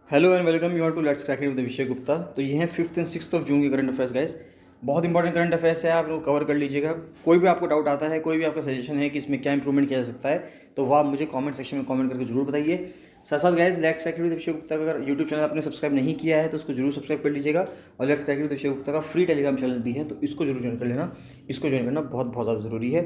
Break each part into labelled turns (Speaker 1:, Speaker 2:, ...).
Speaker 1: Hello and welcome you are to let's crack it with Vishay Gupta. तो ये हैं 5th and 6th of June के current affairs guys. बहुत important current affairs है, आप लोग कवर कर लीजिएगा। कोई भी आपको डाउट आता है, कोई भी आपका सजेशन है कि इसमें क्या इंप्रूवमेंट किया जा सकता है, तो वो आप मुझे कमेंट सेक्शन में कमेंट करके जरूर बताइए। साथ साथ guys let's crack it with Vishay Gupta का अगर यूट्यूब चैनल आपने सब्सक्राइब नहीं किया है तो उसको जरूर सब्सक्राइब कर लीजिएगा। और let's crack it with Vishay Gupta का फ्री टेलीग्राम चैनल भी है, तो इसको जरूर ज्वाइन कर लेना। इसको ज्वाइन करना बहुत बहुत ज़्यादा ज़रूरी है।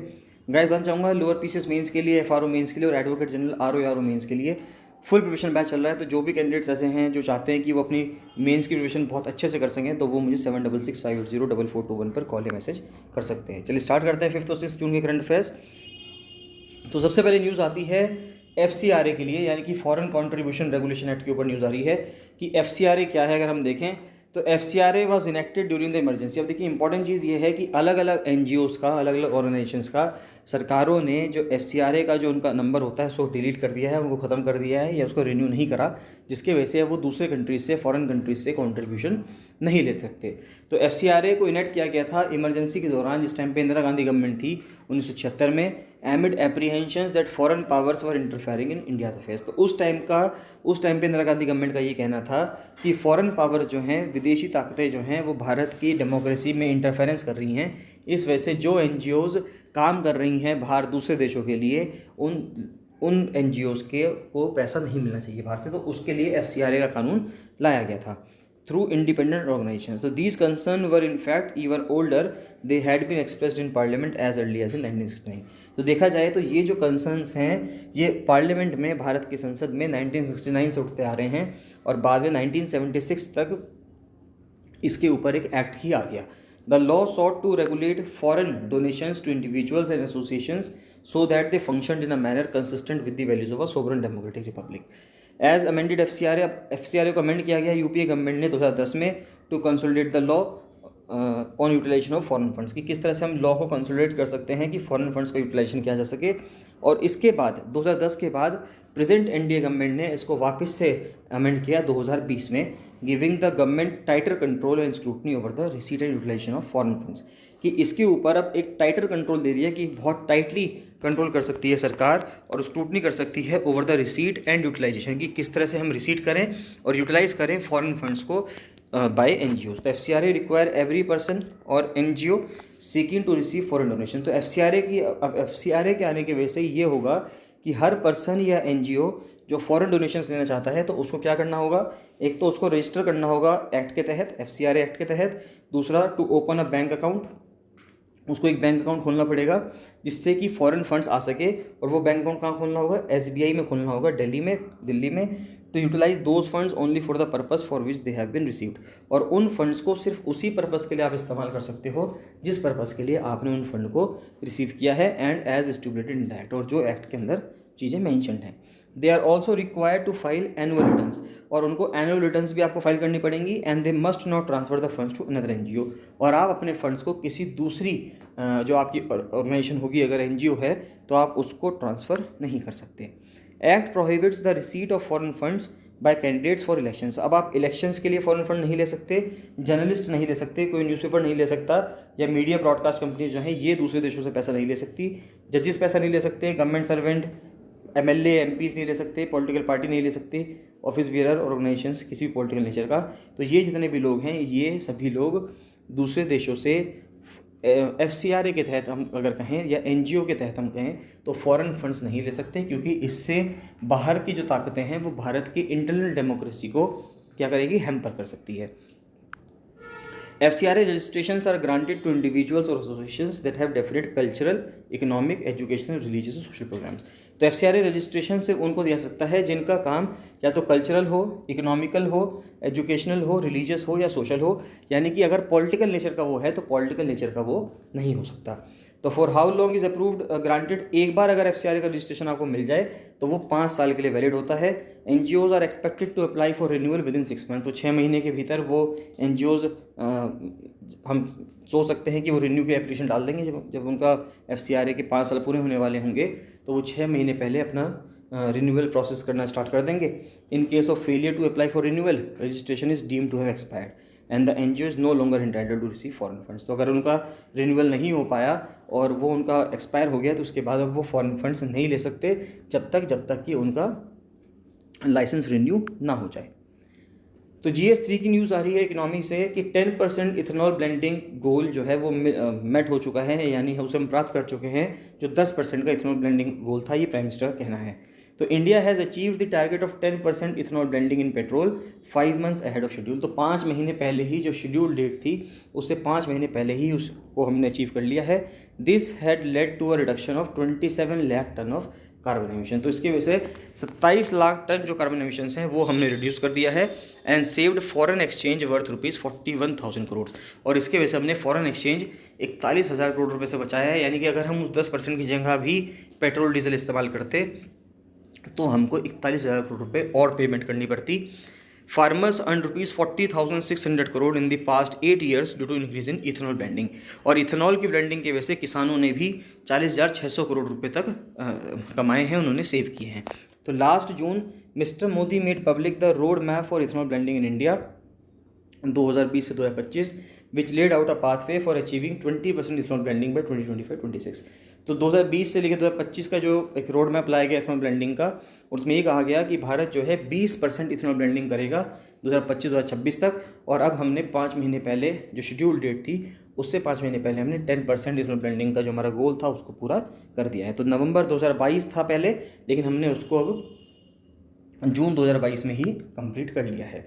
Speaker 1: गाइस बताना चाहूँगा लोअर पीसीएस मेंस के लिए, एफआरओ मेंस के लिए और एडवोकेट जनरल आरओ मेंस के लिए फुल प्रिपरेशन बैच चल रहा है। तो जो भी कैंडिडेट्स ऐसे हैं जो चाहते हैं कि वो अपनी मेंस की प्रिपरेशन बहुत अच्छे से कर सकें, तो वो मुझे 7665804421 पर कॉल या मैसेज कर सकते हैं। चलिए स्टार्ट करते हैं 5th और 6th जून के करंट अफेयर्स। तो सबसे पहले न्यूज़ आती है FCRA के लिए, यानी कि फॉरेन कंट्रीब्यूशन रेगुलेशन एक्ट के ऊपर न्यूज़ आ रही है कि FCRA क्या है। अगर हम देखें तो FCRA was enacted during the emergency. अब देखिए इंपॉर्टेंट चीज़ ये है कि अलग अलग NGOs का, अलग अलग ऑर्गेनाइजेशंस का सरकारों ने जो FCRA का जो उनका नंबर होता है उसको डिलीट कर दिया है, उनको ख़त्म कर दिया है या उसको रिन्यू नहीं करा, जिसके वजह से वो दूसरे कंट्रीज से, फॉरेन कंट्रीज से कॉन्ट्रीब्यूशन नहीं ले सकते। तो FCRA को इनेक्ट किया गया था इमरजेंसी के दौरान, जिस टाइम पे इंदिरा गांधी गवर्नमेंट थी 1976 में, एमिड apprehensions that foreign powers were interfering in India's affairs. तो उस टाइम पे इंदिरा गांधी गवर्नमेंट का ये कहना था कि फॉरेन पावर जो हैं, विदेशी ताकतें जो हैं, वो भारत की डेमोक्रेसी में इंटरफेरेंस कर रही हैं। इस वजह से जो NGOs काम कर रही हैं बाहर दूसरे देशों के लिए, उन NGOs को पैसा नहीं मिलना चाहिए बाहर से। तो उसके लिए FCRA का कानून लाया गया था थ्रू इंडिपेंडेंट ऑर्गेनाइजेशंस। तो these concern were in fact even older, they had been expressed in parliament as early as in 1969। तो देखा जाए तो ये जो कंसर्न्स हैं ये पार्लियामेंट में, भारत की संसद में 1969 से उठते आ रहे हैं और बाद में 1976 तक इसके ऊपर एक एक्ट ही आ गया। The law sought to regulate foreign donations to individuals and associations so that they functioned in a manner consistent with the values of a sovereign democratic republic. As amended FCRA को amend किया गया UPA government ने 2010 में to consolidate the law on utilisation of foreign funds, कि किस तरह से हम लॉ को कंसोलिडेट कर सकते हैं कि फॉरेन फंड्स का यूटिलाइजेशन किया जा सके। और इसके बाद 2010 के बाद प्रेजेंट एनडीए गवर्नमेंट ने इसको वापस से अमेंड किया 2020 में, giving the government tighter control and scrutiny over the receipt and utilisation of foreign funds, कि इसके ऊपर अब एक टाइटर कंट्रोल दे दिया कि बहुत टाइटली कंट्रोल कर सकती है सरकार और स्क्रूटनी कर सकती है over the receipt and utilisation, कि किस तरह से हम रिसीट करें और यूटिलाइज करें फॉरेन फंड्स को बाय NGOs। तो FCRA रिक्वायर एवरी पर्सन और NGO seeking to receive foreign donation. तो FCRA के आने की वजह से ये होगा कि हर पर्सन या NGO जो फॉरेन डोनेशंस लेना चाहता है तो उसको क्या करना होगा, एक तो उसको रजिस्टर करना होगा एक्ट के तहत, FCRA एक्ट के तहत। दूसरा, to open a bank account, उसको एक बैंक अकाउंट खोलना पड़ेगा जिससे कि फॉरेन फंड्स आ सके। और वो बैंक अकाउंट कहाँ खोलना होगा, SBI में खोलना होगा, दिल्ली में। To utilise those funds only for the purpose for which they have been received, और उन फंड्स को सिर्फ उसी पर्पस के लिए आप इस्तेमाल कर सकते हो जिस पर्पस के लिए आपने उन फंड को रिसीव किया है, and as stipulated in that, और जो एक्ट के अंदर चीज़ें मैंशन हैं। They are also required to file annual returns, और उनको एनुअल रिटर्न्स भी आपको फाइल करनी पड़ेंगी। And they must not transfer the funds to another NGO, और आप अपने फंड्स को किसी दूसरी जो आपकी ऑर्गेनाइजेशन होगी, अगर NGO है तो आप उसको ट्रांसफ़र नहीं कर सकते। Act prohibits the receipt of foreign funds bye candidates for elections. अब आप इलेक्शंस के लिए फॉरेन फंड नहीं ले सकते, जर्नलिस्ट नहीं ले सकते, कोई न्यूज़पेपर नहीं ले सकता, या मीडिया ब्रॉडकास्ट कंपनीज जो हैं ये दूसरे देशों से पैसा नहीं ले सकती, जजेस पैसा नहीं ले सकते, गवर्नमेंट सर्वेंट, MLA MPs नहीं ले सकते, पॉलिटिकल पार्टी नहीं ले सकती, ऑफिस बियर ऑर्गेनाइजेशंस किसी भी पॉलिटिकल नेचर का। तो ये जितने भी लोग हैं ये सभी लोग दूसरे देशों से FCRA के तहत हम अगर कहें या NGO के तहत हम कहें तो फॉरेन फंड्स नहीं ले सकते, क्योंकि इससे बाहर की जो ताकतें हैं वो भारत की इंटरनल डेमोक्रेसी को क्या करेगी, हैम्पर कर सकती है। FCRA registrations are granted to individuals or associations that have definite cultural, economic, educational, religious और social programs। तो FCRA रजिस्ट्रेशन से उनको दिया सकता है जिनका काम या तो कल्चरल हो, इकोनॉमिकल हो, एजुकेशनल हो, रिलीजियस हो या सोशल हो, यानी कि अगर पॉलिटिकल नेचर का वो है तो पॉलिटिकल नेचर का वो नहीं हो सकता। तो for how long is approved granted, एक बार अगर FCRA का रजिस्ट्रेशन आपको मिल जाए तो वो 5 साल के लिए वैलिड होता है। NGOs are expected to apply for renewal within 6 month, तो 6 महीने के भीतर वो NGOs हम सोच सकते हैं कि वो रिन्यू की एप्लीकेशन डाल देंगे। जब उनका FCRA के 5 साल पूरे होने वाले होंगे तो वो 6 महीने पहले अपना रिन्यूअल प्रोसेस करना स्टार्ट कर देंगे। In case of failure to apply for renewal, registration is deemed to have expired and the NGO is no longer entitled to receive foreign funds. तो अगर उनका रिन्यूअल नहीं हो पाया और वो उनका एक्सपायर हो गया तो उसके बाद अब वो फॉरेन फंड्स नहीं ले सकते जब तक कि उनका लाइसेंस रिन्यू ना हो जाए। तो GS3 की न्यूज़ आ रही है इकोनॉमी से कि 10% इथेनॉल ब्लेंडिंग गोल जो है वो मेट हो चुका है, यानी उसे हम प्राप्त कर चुके हैं, जो 10% का इथेनॉल ब्लेंडिंग गोल था, ये प्राइम मिनिस्टर का कहना है। तो India has achieve the target of 10% ethanol blending in petrol 5 months ahead of schedule. तो 5 महीने पहले ही जो शेड्यूल डेट थी उससे 5 महीने पहले ही उसको हमने अचीव कर लिया है। This had led to a reduction of 27 lakh ton of carbon emission. तो इसकी वजह से 27 लाख टन जो कार्बन एमिशंस हैं वो हमने रिड्यूस कर दिया है। And saved foreign exchange worth ₹41,000 crore. और इसके वजह से हमने फॉरेन एक्सचेंज 41,000 करोड़ रुपये से बचाया है। यानी कि अगर हम उस 10% की जगह भी पेट्रोल डीजल इस्तेमाल करते तो हमको 41,000 करोड़ रुपये और पेमेंट करनी पड़ती। Farmers earn ₹40,600 crore in the past 8 years due to increase in ethanol blending. और इथेनॉल की ब्लेंडिंग की वजह से किसानों ने भी 40,600 करोड़ रुपए तक कमाए हैं, उन्होंने सेव किए हैं। तो last June mister Modi made public the road map for ethanol blending in India 2020 से 2025 which laid out a pathway for achieving 20% ethanol blending by 2025-26। तो 2020 से लेकर 2025 का जो एक रोड मैप लाया गया इथेनॉल ब्लेंडिंग का, उसमें ये कहा गया कि भारत जो है 20% इथेनॉल ब्लेंडिंग करेगा 2025-2026 तक। और अब हमने 5 महीने पहले जो शेड्यूल डेट थी उससे 5 महीने पहले हमने 10% इथेनॉल ब्लेंडिंग का जो हमारा गोल था उसको पूरा कर दिया है। तो नवंबर 2022 था पहले, लेकिन हमने उसको अब जून 2022 में ही कंप्लीट कर लिया है।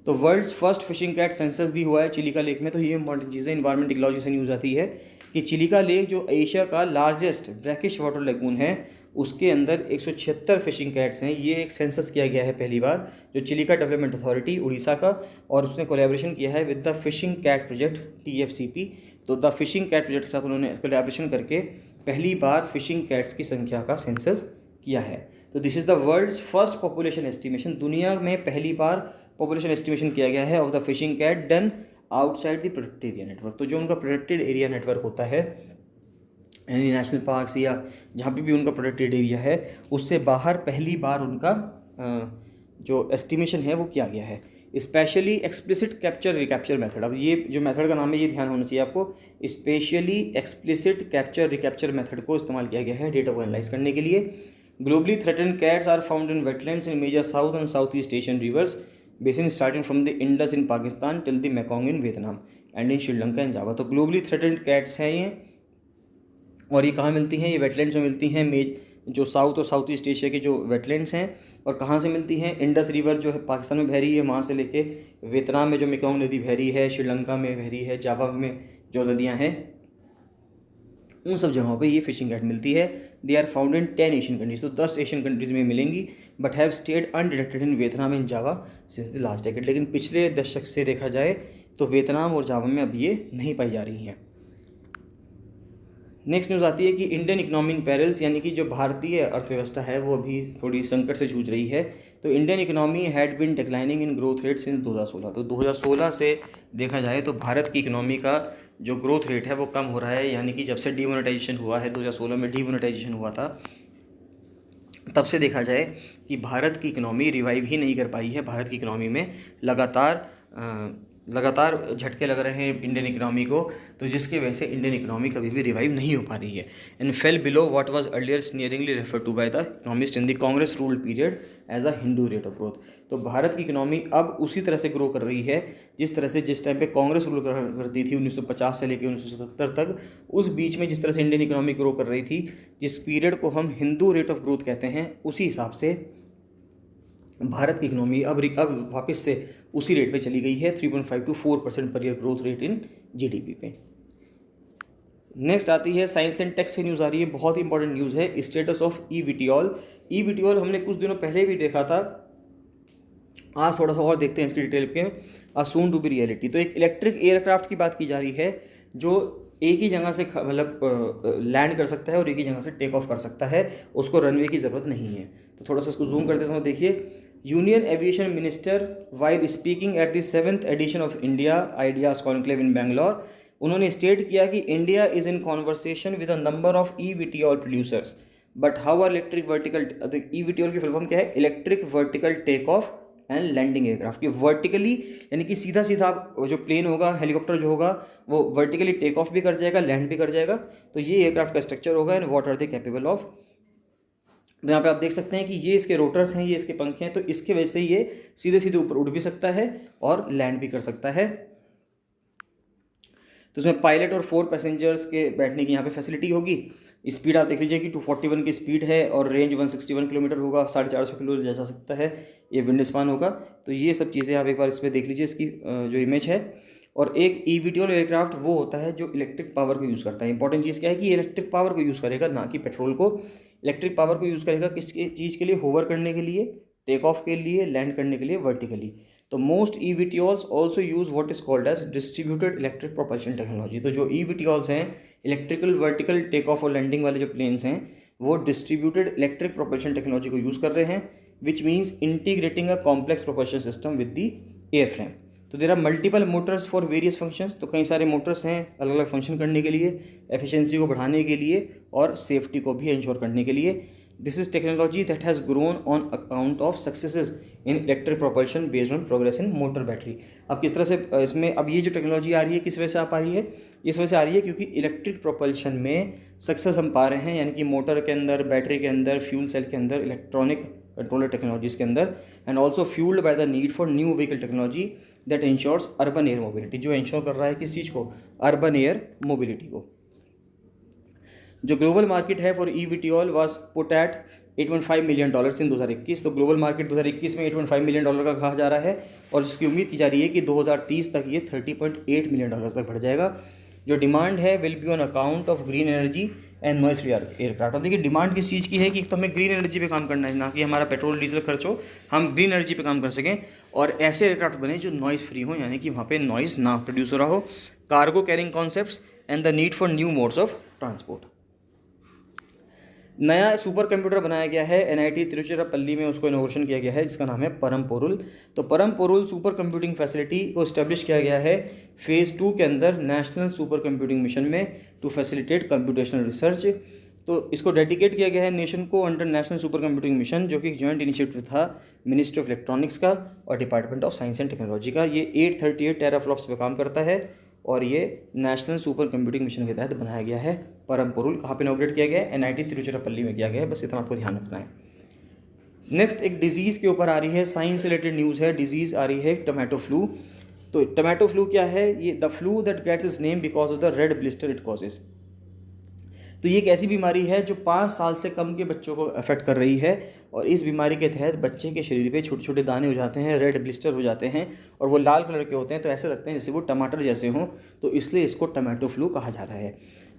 Speaker 1: तो world's first fishing cat census भी हुआ है चिलिका लेक में। तो ये इंपॉर्टेंट चीज़ है, इन्वायरमेंट टेक्नोलॉजी से न्यूज़ आती है कि चिलिका लेक जो एशिया का लार्जेस्ट ब्रैकिश वाटर लेगून है, उसके अंदर 176 फिशिंग कैट्स हैं। ये एक सेंसस किया गया है पहली बार, जो चिलिका डेवलपमेंट अथॉरिटी उड़ीसा का, और उसने कोलैबोरेशन किया है with the fishing cat project TFCP। तो द फिशिंग कैट प्रोजेक्ट के साथ उन्होंने कोलैबोरेशन करके पहली बार फिशिंग कैट्स की संख्या का सेंसस किया है। तो this is the world's first population estimation. दुनिया में पहली बार पॉपुलेशन एस्टिमेशन किया गया है of the fishing cat done outside the protected area network. तो जो उनका प्रोटेक्टेड एरिया नेटवर्क होता है, यानी नेशनल पार्क्स या जहाँ पे भी उनका प्रोटेक्टेड एरिया है, उससे बाहर पहली बार उनका जो एस्टिमेशन है वो किया गया है। Specially explicit capture recapture method. अब ये जो मेथड का नाम है ये ध्यान होना चाहिए आपको। Specially explicit capture recapture method को इस्तेमाल किया गया है डेटा को एनालाइज करने के लिए। Globally threatened cats are found in wetlands in major south and south east Asian reverse basin starting from the Indus in Pakistan till the Mekong in Vietnam and in Sri Lanka and जावा। तो globally threatened cats हैं ये, और ये कहाँ मिलती हैं? ये wetlands में मिलती हैं, जो साउथ और साउथ ईस्ट एशिया के जो वेटलैंड्स हैं। और कहाँ से मिलती हैं? इंडस रिवर जो है पाकिस्तान में बह रही है, वहाँ से लेके वियतनाम में जो मेकोंग नदी बह रही है, श्रीलंका में बह रही है, जावा में जो नदियाँ हैं, उन सब जगहों पे ये फिशिंग कैट मिलती है। They are found in 10 Asian countries. तो 10 एशियन कंट्रीज़ में मिलेंगी, but have stayed undetected in Vietnam and Java since the last decade. लेकिन पिछले दशक से देखा जाए तो वियतनाम और जावा में अब ये नहीं पाई जा रही हैं। नेक्स्ट न्यूज़ आती है कि इंडियन इकोनॉमी इन पेरिल्स, यानी कि जो भारतीय अर्थव्यवस्था है वो अभी थोड़ी संकट से जूझ रही है। तो Indian economy had been declining in growth rate since 2016। तो 2016 से देखा जाए तो भारत की इकोनॉमी का जो ग्रोथ रेट है वो कम हो रहा है, यानी कि जब से डीमोनेटाइजेशन हुआ है, 2016 में डीमोनेटाइजेशन हुआ था, तब से देखा जाए कि भारत की इकोनॉमी रिवाइव ही नहीं कर पाई है। भारत की इकोनॉमी में लगातार झटके लग रहे हैं इंडियन इकोनॉमी को, तो जिसकी वजह से इंडियन इकोनॉमी कभी भी रिवाइव नहीं हो पा रही है। And fell below what was earlier sneeringly refer to by the economist in the Congress ruled period as a Hindu rate of growth. तो भारत की इकोनॉमी अब उसी तरह से ग्रो कर रही है जिस तरह से जिस टाइम पे कांग्रेस रूल करती थी 1950 से लेकर 1977 तक, उस बीच में जिस तरह से इंडियन इकोनॉमी ग्रो कर रही थी, जिस पीरियड को हम हिंदू रेट ऑफ ग्रोथ कहते हैं, उसी हिसाब से भारत की इकोनॉमी अब वापस से उसी रेट पे चली गई है, 3.5 to 4% पर year growth rate in GDP पे। नेक्स्ट आती है साइंस एंड टेक्स की न्यूज़ आ रही है, बहुत ही इंपॉर्टेंट न्यूज़ है। Status of eVTOL. ईवीटीओल हमने कुछ दिनों पहले भी देखा था, आज थोड़ा सा और देखते हैं इसकी डिटेल पे। Soon to be reality. तो एक इलेक्ट्रिक एयरक्राफ्ट की बात की जा रही है जो एक ही जगह से मतलब लैंड कर सकता है और एक ही जगह से टेक ऑफ कर सकता है, उसको रनवे की ज़रूरत नहीं है। तो थोड़ा सा इसको जूम कर देता हूँ। देखिए, union aviation minister while speaking at the 7th edition of India ideas conclave in Bangalore, उन्होंने स्टेट किया कि India is in conversation with a number of eVTOL producers, but how are electric vertical. EVTOL की full form क्या है? Electric vertical take off and landing aircraft. की vertically यानी कि सीधा सीधा जो प्लेन होगा, हेलीकॉप्टर जो होगा, वो वर्टिकली टेक ऑफ भी कर जाएगा, लैंड भी कर जाएगा। तो ये एयरक्राफ्ट का स्ट्रक्चर होगा। And what are they capable of? तो यहाँ पे आप देख सकते हैं कि ये इसके रोटर्स हैं, ये इसके पंख हैं, तो इसके वजह से ये सीधे सीधे ऊपर उड़ भी सकता है और लैंड भी कर सकता है। तो इसमें पायलट और 4 पैसेंजर्स के बैठने की यहाँ पे फैसिलिटी होगी। स्पीड आप देख लीजिए कि 241 की स्पीड है और रेंज 161 किलोमीटर होगा, 450 किलो जा सकता है, ये विंड स्पान होगा। तो ये सब चीज़ें आप एक बार इस पर देख लीजिए, इसकी जो इमेज है। और एक eVTOL एयरक्राफ्ट वो होता है जो इलेक्ट्रिक पावर को यूज़ करता है। इंपॉर्टेंट चीज़ क्या है कि ये इलेक्ट्रिक पावर को यूज़ करेगा, ना कि पेट्रोल को। इलेक्ट्रिक पावर को यूज़ करेगा किस चीज़ के लिए? होवर करने के लिए, टेक ऑफ के लिए, लैंड करने के लिए वर्टिकली। तो most eVTOLs also use what is called as distributed electric propulsion technology. तो जो eVTOLs हैं, इलेक्ट्रिकल वर्टिकल टेक ऑफ और लैंडिंग वाले जो प्लेन्स हैं, वो डिस्ट्रीब्यूटेड इलेक्ट्रिक प्रोपल्शन टेक्नोलॉजी को यूज़ कर रहे हैं, which means integrating a complex propulsion system with the airframe. तो there are multiple motors for various functions. तो कई सारे मोटर्स हैं अलग अलग फंक्शन करने के लिए, एफिशिएंसी को बढ़ाने के लिए और सेफ्टी को भी इंश्योर करने के लिए। This is technology that has grown on account of successes in electric propulsion based on progress in motor battery. अब किस तरह से इसमें अब ये जो टेक्नोलॉजी आ रही है किस वजह से आ पा रही है? इस वजह से आ रही है क्योंकि इलेक्ट्रिक प्रोपल्शन में सक्सेस हम पा रहे हैं, यानी कि मोटर के अंदर, बैटरी के अंदर, फ्यूल सेल के अंदर, इलेक्ट्रॉनिक कंट्रोलर टेक्नोलॉजीज़ के अंदर, and also fuelled by the need for new vehicle technology that ensures urban air mobility. जो इंश्योर कर रहा है किस चीज़ को? अर्बन एयर मोबिलिटी को। जो ग्लोबल मार्केट है for eVTOL was put at $8.5 million in 2021। तो ग्लोबल मार्केट 2021 में $8.5 मिलियन का कहा जा रहा है और जिसकी उम्मीद की जा रही है कि 2030 तक ये $30.8 मिलियन तक बढ़ जाएगा। जो डिमांड है will be on account of green energy and noise free aircraft. अब देखिए डिमांड किस चीज़ की है कि तो हमें ग्रीन एनर्जी पे काम करना है, ना कि हमारा पेट्रोल डीजल खर्च हो, हम ग्रीन एनर्जी पे काम कर सकें और ऐसे एयरक्राफ्ट बने जो नॉइज़ फ्री हो, यानी कि वहाँ पे नॉइज़ ना प्रोड्यूस हो रहा हो। Cargo carrying concepts and the need for new modes of transport. नया सुपर कंप्यूटर बनाया गया है NIT तिरुचिरापल्ली में, उसको इनोवेशन किया गया है जिसका नाम है परम पोरुल। तो परम पोरुल सुपर कंप्यूटिंग फैसिलिटी को इस्टेब्लिश किया गया है फेज़ 2 के अंदर नेशनल सुपर कंप्यूटिंग मिशन में टू फैसिलिटेट कंप्यूटेशनल रिसर्च। तो इसको डेडिकेट किया गया है नेशन को under national super computing mission, जो कि एक जॉइंट इनिशिएटिव था मिनिस्ट्री ऑफ इलेक्ट्रॉनिक्स का और department of science and technology का। ये 838 टेराफ्लॉप्स पे काम करता है और ये नेशनल सुपर कंप्यूटिंग मिशन के तहत बनाया गया है। परम पोरुल कहाँ पे इनॉग्रेट किया गया है? NIT तिरुचिरापल्ली में किया गया है, बस इतना आपको ध्यान रखना है। नेक्स्ट एक डिजीज़ के ऊपर आ रही है, साइंस से रिलेटेड न्यूज़ है। डिजीज़ आ रही है टोमेटो फ्लू। तो टोमेटो फ्लू क्या है? ये the flu that gets its name because of the red blister it causes. तो ये एक ऐसी बीमारी है जो 5 साल से कम के बच्चों को अफेक्ट कर रही है और इस बीमारी के तहत बच्चे के शरीर पे छोटे छोटे दाने हो जाते हैं, रेड ब्लिस्टर हो जाते हैं और वो लाल कलर के होते हैं, तो ऐसे लगते हैं जैसे वो टमाटर जैसे हों, तो इसलिए इसको टोमेटो फ्लू कहा जा रहा है।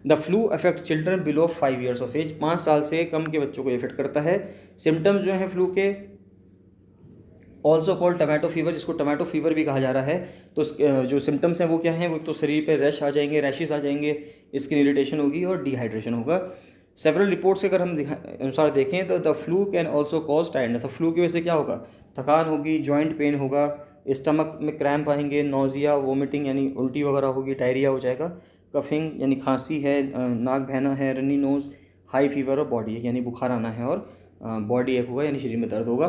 Speaker 1: The flu affects children below 5 years of age. 5 साल से कम के बच्चों को इफेक्ट करता है। सिम्टम्स जो हैं फ्लू के ऑल्सो कॉल्ड टमाटो फीवर, जिसको टमाटो फीवर भी कहा जा रहा है। तो जो सिम्टम्स हैं वो क्या हैं? वो तो शरीर पे रैश आ जाएंगे, रैशेस आ जाएंगे, स्किन इरिटेशन होगी और डिहाइड्रेशन होगा। सेवरल रिपोर्ट्स के अगर हम अनुसार देखें तो the flu can also cause tiredness. Flu की वजह से क्या होगा? थकान होगी, जॉइंट पेन होगा, स्टमक में क्रैम्प आएंगे, नोजिया, वोमिटिंग यानी उल्टी वगैरह होगी, डायरिया हो जाएगा, कफिंग यानी खांसी है, नाक बहना है, रनी नोज, हाई फीवर और बॉडी एक यानी बुखार आना है और बॉडी एक होगा यानी शरीर में दर्द होगा।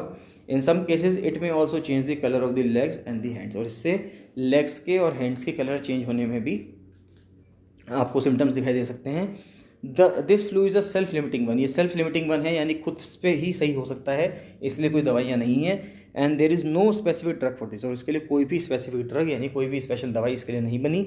Speaker 1: इन सम केसेस इट में also change the colour of the legs and the hands. और इससे लेग्स के और हैंड्स के कलर चेंज होने में भी आपको सिम्टम्स दिखाई दे सकते हैं। This flu is a self limiting one. ये सेल्फ लिमिटिंग वन है यानी खुद पे ही सही हो सकता है, इसलिए कोई दवाइयाँ नहीं है। And there is no specific drug for this. और इसके लिए कोई भी स्पेसिफिक ड्रग यानी कोई भी स्पेशल दवाई इसके लिए नहीं बनी।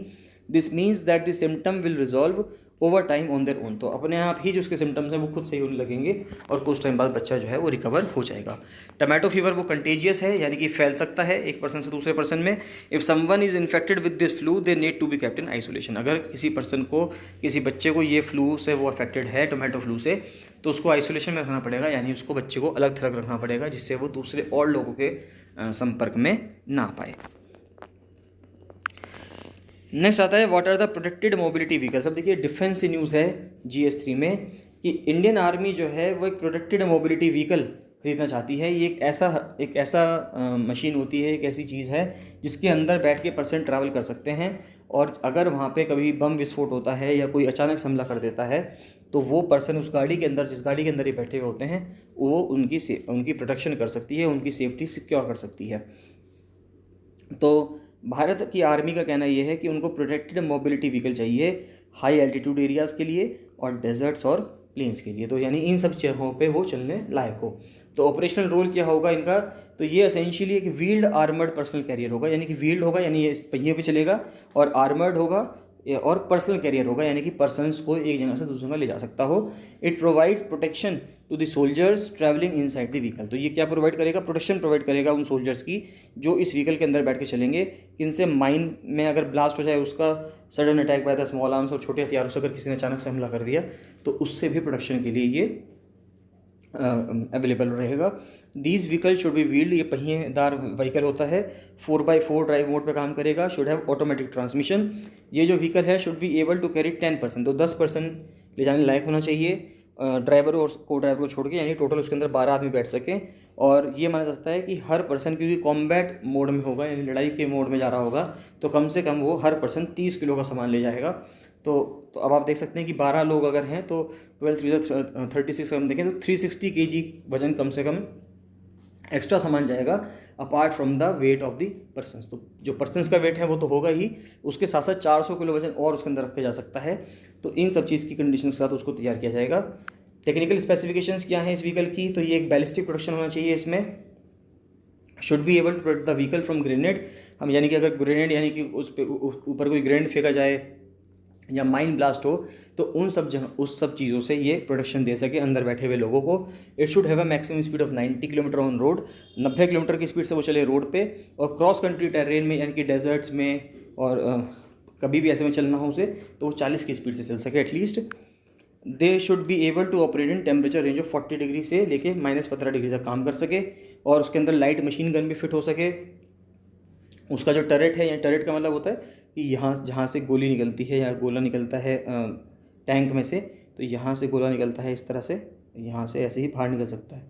Speaker 1: This means that the symptom will resolve over time on their own. तो अपने आप ही जो उसके सिम्टम्स हैं वो खुद सही होने लगेंगे और कुछ टाइम बाद बच्चा जो है वो रिकवर हो जाएगा। टोमेटो फीवर वो कंटेजियस है यानी कि फैल सकता है एक पर्सन से दूसरे पर्सन में। If someone is infected with this flu they need to be kept in isolation. अगर किसी पर्सन को, किसी बच्चे को ये फ्लू से वो अफेक्टेड है टोमेटो फ्लू से, तो उसको आइसोलेशन में रखना पड़ेगा, यानी उसको बच्चे को अलग थलग रखना पड़ेगा जिससे वो दूसरे और लोगों के संपर्क में ना पाए। नेक्स्ट आता है what are the protected mobility vehicles. अब देखिए डिफेंस न्यूज़ है GS3 में कि इंडियन आर्मी जो है वो एक प्रोटेक्टेड मोबिलिटी व्हीकल खरीदना चाहती है। ये एक ऐसा मशीन होती है, एक ऐसी चीज़ है जिसके अंदर बैठ के पर्सन ट्रैवल कर सकते हैं और अगर वहाँ पे कभी बम विस्फोट होता है या कोई अचानक हमला कर देता है तो वो पर्सन उस गाड़ी के अंदर, जिस गाड़ी के अंदर ये बैठे हुए होते हैं, वो उनकी प्रोटेक्शन कर सकती है, उनकी सेफ्टी सिक्योर कर सकती है। तो भारत की आर्मी का कहना यह है कि उनको प्रोटेक्टेड मोबिलिटी व्हीकल चाहिए हाई एल्टीट्यूड एरियाज़ के लिए और डेजर्ट्स और प्लेन्स के लिए। तो यानी इन सब जगहों पे वो चलने लायक हो। तो ऑपरेशनल रोल क्या होगा इनका, तो ये एसेंशियली एक व्हील्ड आर्मर्ड पर्सनल कैरियर होगा, यानी कि व्हील्ड होगा यानी ये पहिए पे चलेगा, और आर्मर्ड होगा और पर्सनल कैरियर होगा, यानी कि पर्सनस को एक जगह से दूसरी जगह ले जा सकता हो। It provides protection to the soldiers travelling inside the vehicle. तो ये क्या प्रोवाइड करेगा, प्रोटेक्शन प्रोवाइड करेगा उन सोल्जर्स की जो इस व्हीकल के अंदर बैठ के चलेंगे। इनसे माइन में अगर ब्लास्ट हो जाए, उसका sudden attack by the small arms और छोटे हथियारों से अगर किसी ने अचानक से हमला कर दिया तो उससे भी प्रोटेक्शन के लिए ये अवेलेबल रहेगा। These vehicle should be wheeled, ये पहिएदार व्हीकल होता है, 4x4 ड्राइव मोड पे काम करेगा। Should have automatic transmission. ये जो व्हीकल है should be able to carry 10 person, तो 10 पर्सन ले जाने लायक होना चाहिए ड्राइवर और को ड्राइवर को छोड़ के, यानी टोटल उसके अंदर 12 आदमी बैठ सकें। और ये माना जाता है कि हर पर्सन, क्योंकि कॉम्बैट मोड में होगा यानी लड़ाई के मोड में जा रहा होगा, तो कम से कम वो हर पर्सन 30 किलो का सामान ले जाएगा। तो अब आप देख सकते हैं कि 12 लोग अगर हैं तो 12 36 हम देखें तो 360 kg वजन कम से कम एक्स्ट्रा सामान जाएगा apart from the weight of the persons. तो जो पर्सनस का वेट है वो तो होगा ही, उसके साथ साथ 400 किलो वजन और उसके अंदर रखा जा सकता है। तो इन सब चीज़ की कंडीशन के साथ उसको तैयार किया जाएगा। टेक्निकल स्पेसिफिकेशंस क्या हैं इस व्हीकल की, तो ये एक बैलिस्टिक प्रोटेक्शन होना चाहिए इसमें। Should be able to protect the vehicle from grenade, हम यानी कि अगर ग्रेनेड यानी कि उस पर ऊपर कोई ग्रेनेड फेंका जाए या माइन ब्लास्ट हो तो उस सब चीज़ों से ये प्रोटेक्शन दे सके अंदर बैठे हुए लोगों को। It should have a maximum speed of 90 kilometre on road, 90 kilometre की स्पीड से वो चले रोड पे, और क्रॉस कंट्री टेरेन में यानी कि डेजर्ट्स में और कभी भी ऐसे में चलना हो उसे तो वो 40 की स्पीड से चल सके at least. They should be able to operate in temperature range of 40 degree से लेके -15 डिग्री तक काम कर सके, और उसके अंदर लाइट मशीन गन भी फिट हो सके। उसका जो टरेट है, या टरेट का मतलब होता है कि यहाँ जहाँ से गोली निकलती है या गोला निकलता है टैंक में से, तो यहाँ से गोला निकलता है इस तरह से, यहाँ से ऐसे ही बाहर निकल सकता है,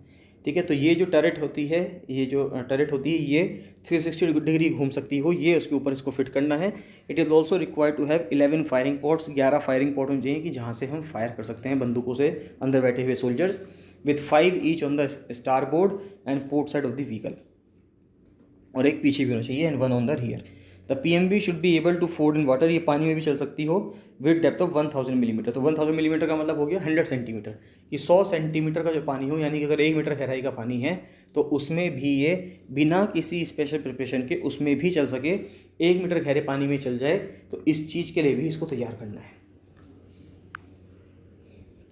Speaker 1: ठीक है। तो ये जो टरेट होती है, ये जो टरेट होती है ये 360 डिग्री घूम सकती हो, ये उसके ऊपर इसको फिट करना है। It is also required to have 11 firing ports, 11 firing port होने चाहिए कि जहाँ से हम फायर कर सकते हैं बंदूकों से अंदर बैठे हुए soldiers, with 5 each on the starboard and port side of the vehicle, और एक पीछे भी होना चाहिए and 1 on the rear. The PMV should be able to ford in water, ये पानी में भी चल सकती हो, विद डेप्थ ऑफ 1000 मिलीमीटर। तो 1000 मिलीमीटर का मतलब हो गया 100 सेंटीमीटर, कि 100 सेंटीमीटर का जो पानी हो, यानी कि अगर 1 मीटर गहराई का पानी है तो उसमें भी ये बिना किसी स्पेशल प्रिपरेशन के उसमें भी चल सके। 1 मीटर गहरे पानी में चल जाए तो इस चीज़ के लिए भी इसको तैयार करना है।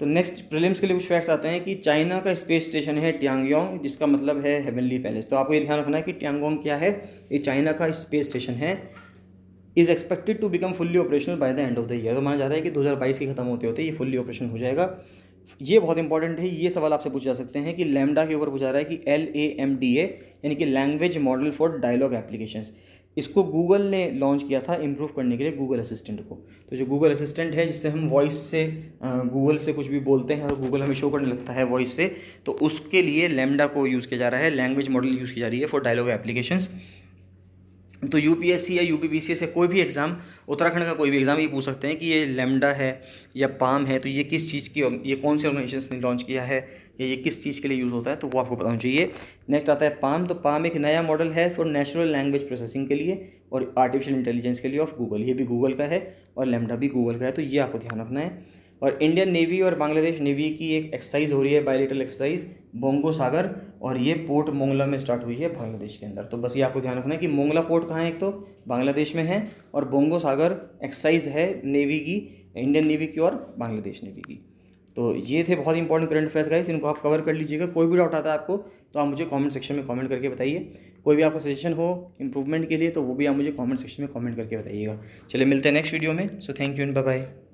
Speaker 1: तो नेक्स्ट प्रीलिम्स के लिए कुछ फैक्ट्स आते हैं कि चाइना का स्पेस स्टेशन है ट्यांगयोंग, जिसका मतलब है हेवनली पैलेस। तो आपको ये ध्यान रखना है कि ट्यांगयोंग क्या है, ये चाइना का स्पेस स्टेशन है। Is expected to become fully operational by the end of the year, तो माना जा रहा है कि 2022 के खत्म होते होते ये फुल्ली ऑपरेशन हो जाएगा। ये बहुत इंपॉर्टेंट है, ये सवाल आपसे पूछे जा सकते हैं कि लैम्डा के ऊपर पूछा रहा है कि LAMDA यानी कि language model for dialogue applications, इसको गूगल ने लॉन्च किया था इम्प्रूव करने के लिए गूगल असिस्टेंट को। तो जो गूगल असिस्टेंट है जिससे हम वॉइस से गूगल से कुछ भी बोलते हैं और गूगल हमें शो करने लगता है वॉइस से, तो उसके लिए लैम्डा को यूज़ किया जा रहा है, लैंग्वेज मॉडल यूज़ की जा रही है फॉर डायलॉग एप्लीकेशंस। तो UPSC या UPBCS से कोई भी एग्ज़ाम, उत्तराखंड का कोई भी एग्ज़ाम ये पूछ सकते हैं कि ये लैम्डा है या पाम है, तो ये किस चीज़ की, ये कौन से ऑर्गेनाइजेशन ने लॉन्च किया है या ये किस चीज़ के लिए यूज़ होता है, तो वो आपको पता होना चाहिए। नेक्स्ट आता है पाम। तो पाम एक नया मॉडल है फॉर नेचुरल लैंग्वेज प्रोसेसिंग के लिए और आर्टिफिशियल इंटेलिजेंस के लिए ऑफ गूगल, ये भी गूगल का है और लैम्डा भी गूगल का है, तो ये आपको ध्यान रखना है। और इंडियन नेवी और बांग्लादेश नेवी की एक एक्सरसाइज हो रही है, बायलेटरल एक्सरसाइज बोंगो सागर, और ये पोर्ट मोंगला में स्टार्ट हुई है बांग्लादेश के अंदर। तो बस ये आपको ध्यान रखना है कि मोंगला पोर्ट कहाँ है, एक तो बांग्लादेश में है, और बोंगो सागर एक्सरसाइज है नेवी की, इंडियन नेवी की और बांग्लादेश नेवी की। तो ये थे बहुत इंपॉर्टेंट करंट अफेयर्स गाइस, इनको आप कवर कर लीजिएगा। कोई भी डाउट आता है आपको तो आप मुझे कमेंट सेक्शन में कमेंट करके बताइए। कोई भी आपका सजेशन हो इंप्रूवमेंट के लिए तो वो भी आप मुझे कमेंट सेक्शन में कमेंट करके बताइएगा। चलिए मिलते हैं नेक्स्ट वीडियो में। So thank you and bye bye.